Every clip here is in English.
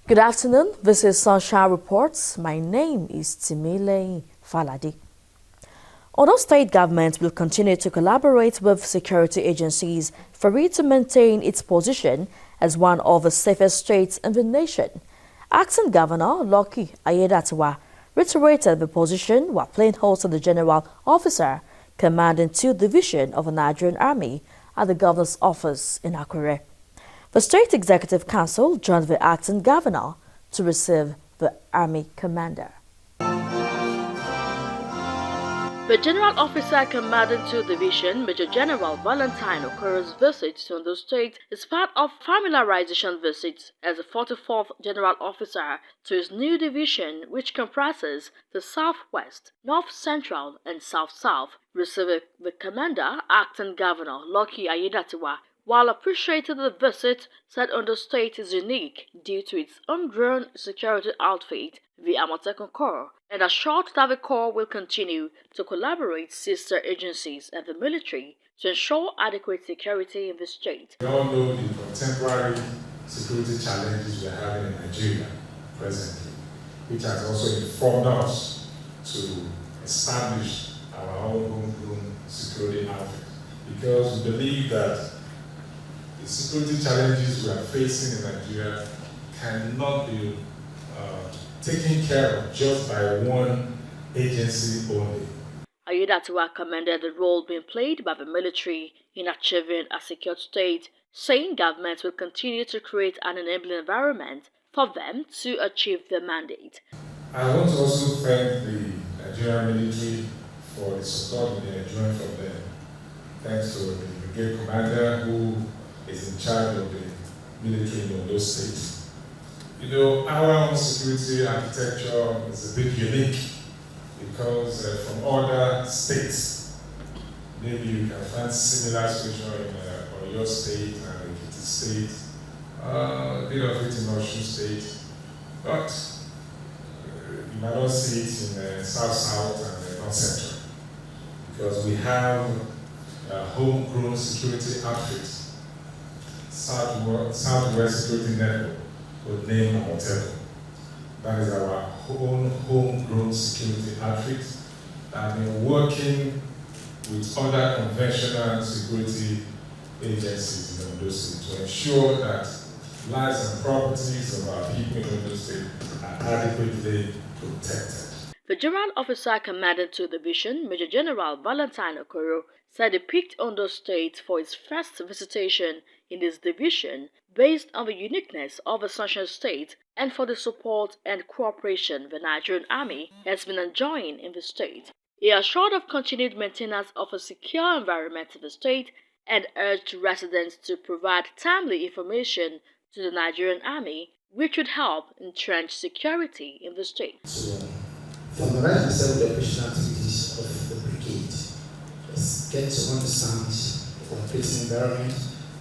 Good afternoon. This is Sunshine Reports. My name is Timile Faladi. Although state government will continue to collaborate with security agencies for it to maintain its position as one of the safest states in the nation, Acting Governor Lucky Aiyedatiwa reiterated the position while playing host to the General Officer commanding 2 Division of the Nigerian Army at the Governor's office in Akure. The State Executive Council joined the acting governor to receive the Army commander. The General Officer commanding 2 Division, Major General Valentine Okoro's visit to Ondo State is part of familiarization visits as the 44th General Officer to his new division, which comprises the Southwest, North Central, and South-South, receiving the commander, Acting Governor Lucky Aiyedatiwa. While appreciating the visit, said Ondo State is unique due to its homegrown security outfit, the OMOTOSHO Corps, and assured that the Corps will continue to collaborate with sister agencies and the military to ensure adequate security in the state. We all know the contemporary security challenges we are having in Nigeria presently, which has also informed us to establish our own homegrown security outfit, because we believe that the security challenges we are facing in Nigeria cannot be taken care of just by one agency only. Aiyedatiwa commended the role being played by the military in achieving a secure state, saying government will continue to create an enabling environment for them to achieve their mandate. I want to also thank the Nigerian military for the support we are enjoying from them. Thanks to the brigade commander who is in charge of the military in Ondo State. You know, our own security architecture is a bit unique because from other states, maybe you can find similar situation in Oyo State and Ekiti State, a bit of it in Osun State, but you might not see it in South-South and North Central, because we have a homegrown security outfit, Southwest Security Network, with name OMOTOSHO. That is our own homegrown security outfit that has been working with other conventional security agencies in Ondo State to ensure that lives and properties of our people in Ondo State are adequately protected. The General Officer commanding 2 Division, Major General Valentine Okoro, said he picked Ondo State for his first visitation in this division based on the uniqueness of the Sunshine State and for the support and cooperation the Nigerian Army has been enjoying in the state. He assured of continued maintenance of a secure environment in the state and urged residents to provide timely information to the Nigerian Army, which would help entrench security in the state. From the right side of the operational activities of the brigade, let's get to understand the operating environment,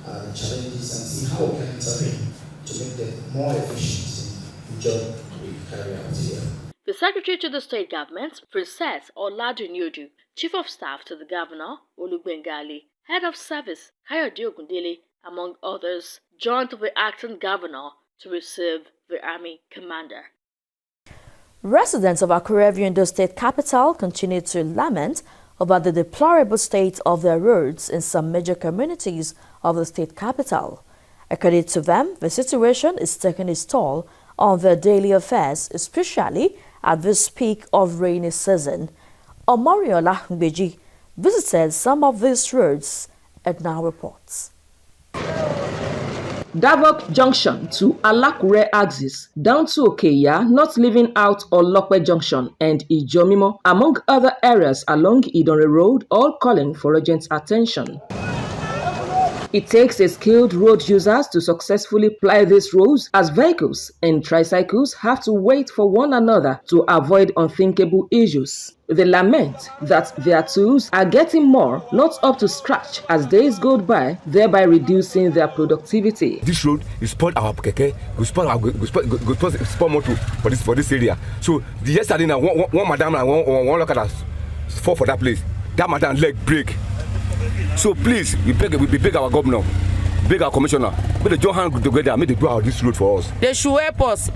the challenges, and see how we can intervene to make them more efficient in the job we carry out here. The Secretary to the State Government, Princess Oladunyudu, Chief of Staff to the Governor, Olugbengali, Head of Service, Kayode Ogundele, among others, joined the Acting Governor to receive the Army Commander. Residents of Akure, Ondo State capital, continue to lament over the deplorable state of their roads in some major communities of the state capital. According to them, the situation is taking its toll on their daily affairs, especially at this peak of rainy season. Omoriola Ngbeji visited some of these roads and now reports. Davok Junction to Alakure axis down to Okeya, not leaving out Olokwe Junction and Ijomimo, among other areas along Idonre Road, all calling for urgent attention. It takes a skilled road users to successfully ply these roads, as vehicles and tricycles have to wait for one another to avoid unthinkable issues. They lament that their tools are getting more, not up to scratch as days go by, thereby reducing their productivity. This road is spoiled our keke, we spoil motor for this area. So yesterday now one madam and one look at us fall for that place. That madam leg break. So please, we beg our governor, beg our commissioner, make they join hand together, make they do out this road for us. They should help us.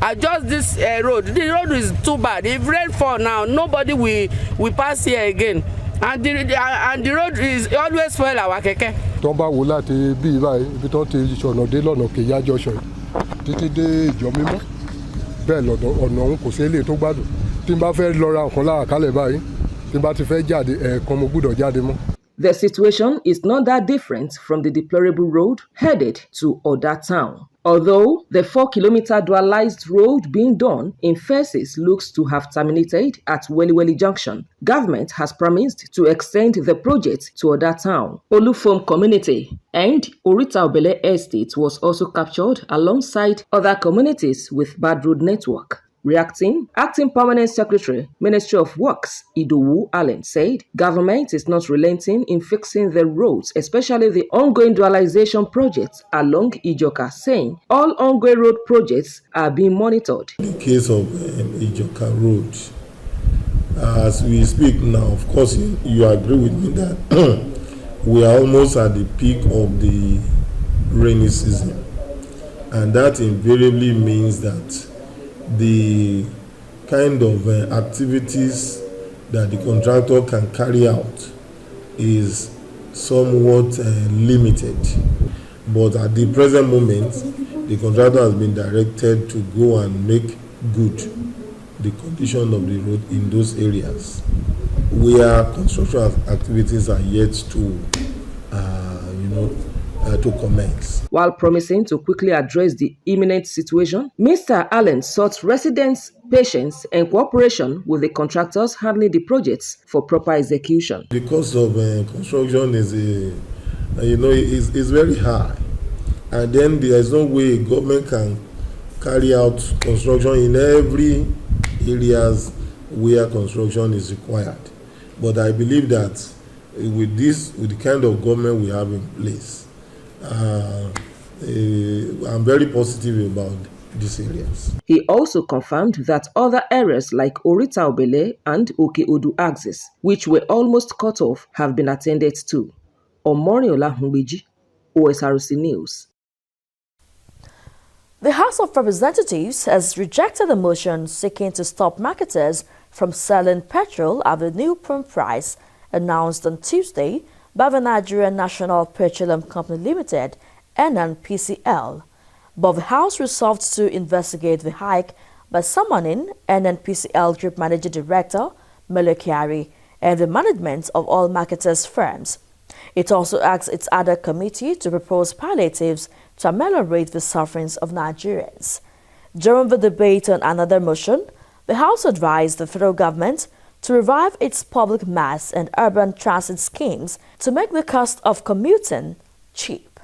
Adjust this road. The road is too bad. If rain fall now, nobody will pass here again. And the road is always full our keke. Tó bá wò láti bí báyìí ibi tó ti ṣọ̀nà dé lọ́nà Kèyà junction títí dé ìjọ mímọ́ bẹ́ẹ̀ lọ́dọ̀ ọ̀nà òun kò sí eléyìí tó gbádùn tí n bá fẹ́ lọ ra nǹkan láàkálẹ̀ báyìí tí n bá ti fẹ́ jáde ẹ̀ẹ̀kan mo gbọ́dọ̀ jáde mọ́. The situation is not that different from the deplorable road headed to Oda town. Although the 4-kilometer dualized road being done in phases looks to have terminated at Weliweli Junction, government has promised to extend the project to Oda town. Olufom community and Orita Obele estate was also captured alongside other communities with bad road network. Reacting, Acting Permanent Secretary, Ministry of Works, Idowu Allen, said government is not relenting in fixing the roads, especially the ongoing dualization projects along Ijoka, saying all ongoing road projects are being monitored. In the case of Ijoka Road, as we speak now, of course, you agree with me that we are almost at the peak of the rainy season, and that invariably means that the kind of activities that the contractor can carry out is somewhat limited. But at the present moment, the contractor has been directed to go and make good the condition of the road in those areas where construction activities are yet to commence. While promising to quickly address the imminent situation, Mr. Allen sought residents' patience and cooperation with the contractors handling the projects for proper execution. The cost of construction is very high, and then there is no way government can carry out construction in every areas where construction is required. But I believe that with the kind of government we have in place, I'm very positive about these areas. He also confirmed that other areas like Orita Obele and Oke-Odu axis, which were almost cut off, have been attended to. Omoriola Humbeji, OSRC News. The House of Representatives has rejected a motion seeking to stop marketers from selling petrol at the new pump price announced on Tuesday by the Nigerian National Petroleum Company Limited, NNPCL. But the House resolved to investigate the hike by summoning NNPCL Group Managing Director, Mele Kyari, and the management of all marketers' firms. It also asked its other committee to propose palliatives to ameliorate the sufferings of Nigerians. During the debate on another motion, the House advised the federal government to revive its public mass and urban transit schemes to make the cost of commuting cheap.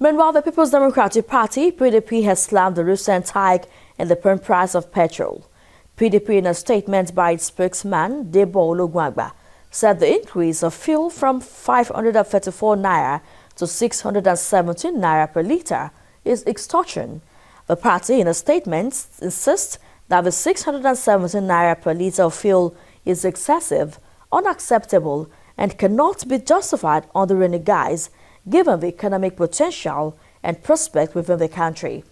Meanwhile, the People's Democratic Party, PDP, has slammed the recent hike in the pump price of petrol. PDP, in a statement by its spokesman, Debo Olugwagba, said the increase of fuel from 534 naira to 617 naira per litre is extortion. The party, in a statement, insists that the 617 naira per litre of fuel is excessive, unacceptable, and cannot be justified under any guise, given the economic potential and prospect within the country.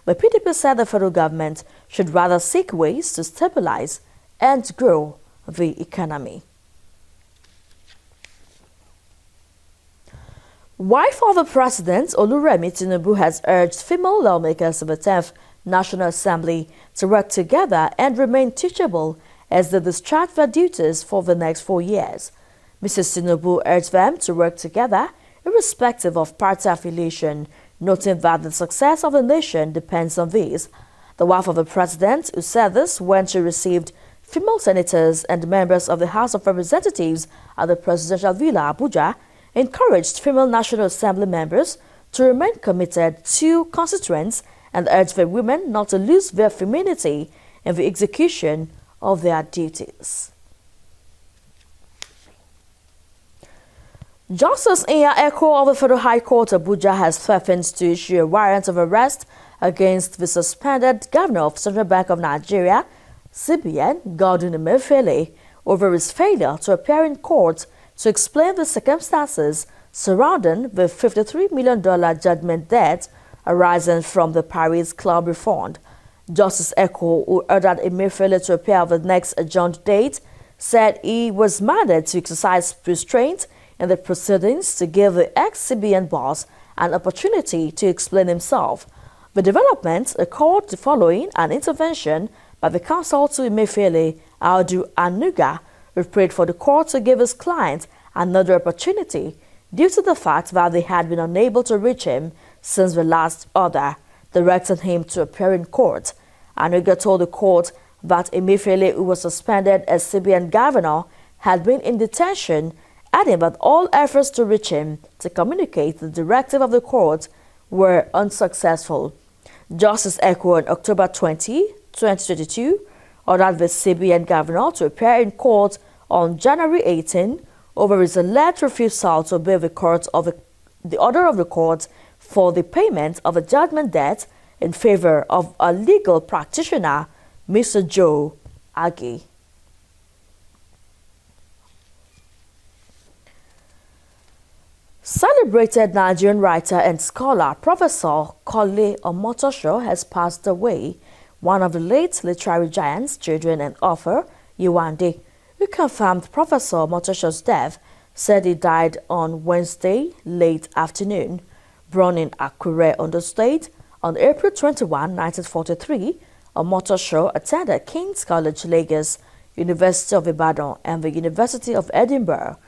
The PDP said the federal government should rather seek ways to stabilize and grow the economy. Wife of the President, Oluremi Tinubu, has urged female lawmakers of the 10th National Assembly to work together and remain teachable as they discharge their duties for the next 4 years. Mrs. Tinubu urged them to work together irrespective of party affiliation, noting that the success of the nation depends on these. The wife of the president, who said this when she received female senators and members of the House of Representatives at the Presidential Villa, Abuja, encouraged female National Assembly members to remain committed to constituents and urged the women not to lose their femininity in the execution of their duties. Justice Iya Eko of the Federal High Court Abuja has threatened to issue a warrant of arrest against the suspended governor of Central Bank of Nigeria, CBN, Godwin Emefiele, over his failure to appear in court to explain the circumstances surrounding the $53 million judgment debt arising from the Paris Club refund. Justice Eko, who ordered Emefiele to appear at the next adjourned date, said he was mandated to exercise restraint in the proceedings to give the ex-CBN boss an opportunity to explain himself. The development occurred following an intervention by the counsel to Emefiele, Audu Anuga, who prayed for the court to give his client another opportunity due to the fact that they had been unable to reach him since the last order directing him to appear in court. Anuga told the court that Emefiele, who was suspended as CBN governor, had been in detention, adding that all efforts to reach him to communicate the directive of the court were unsuccessful. Justice Eko on October 20, 2022, ordered the CBN governor to appear in court on January 18 over his alleged refusal to obey the order of the court for the payment of a judgment debt in favor of a legal practitioner, Mr. Joe Agee. Celebrated Nigerian writer and scholar Professor KOLE OMOTOSHO has passed away. One of the late literary giants, children and author Yewande, who confirmed Professor OMOTOSHO's death, said he died on Wednesday late afternoon. Born in Akure, Ondo State, on April 21, 1943, OMOTOSHO attended King's College, Lagos, University of Ibadan, and the University of Edinburgh.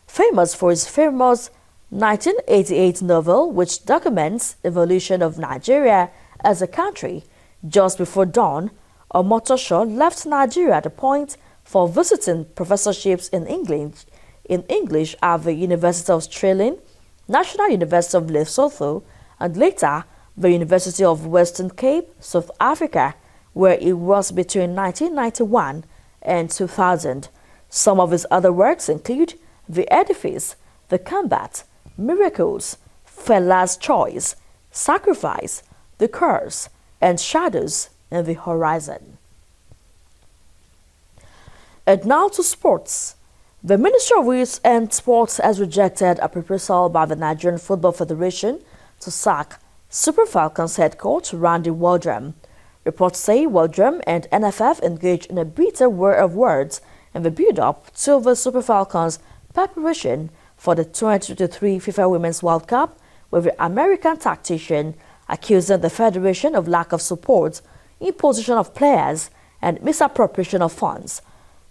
Famous for his famous 1988 novel, which documents the evolution of Nigeria as a country. Just before dawn, OMOTOSHO left Nigeria at a point for visiting professorships in English at the University of Stirling, National University of Lesotho, and later the University of Western Cape, South Africa, where he was between 1991 and 2000. Some of his other works include The Edifice, The Combat, Miracles, Fela's Choice, Sacrifice, The Curse, and Shadows in the Horizon. And now to sports. The Ministry of Youth and Sports has rejected a proposal by the Nigerian Football Federation to sack Super Falcons head coach Randy Waldrum. Reports say Waldrum and NFF engaged in a bitter war of words in the build-up to the Super Falcons' preparation for the 2023 FIFA Women's World Cup, with the American tactician accusing the federation of lack of support, imposition of players, and misappropriation of funds.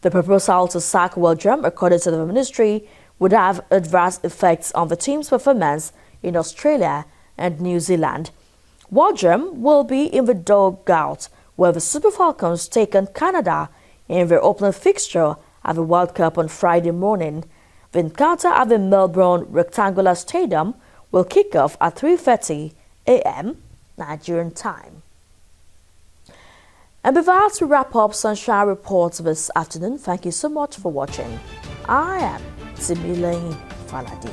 The proposal to sack Waldrum, according to the ministry, would have adverse effects on the team's performance in Australia and New Zealand. Waldrum will be in the dugout where the Super Falcons take on Canada in their opening fixture at the World Cup on Friday morning. The encounter at the Melbourne Rectangular Stadium will kick off at 3:30 a.m. Nigerian time. And with that, we wrap up Sunshine Reports this afternoon. Thank you so much for watching. I am Timileyin Falade.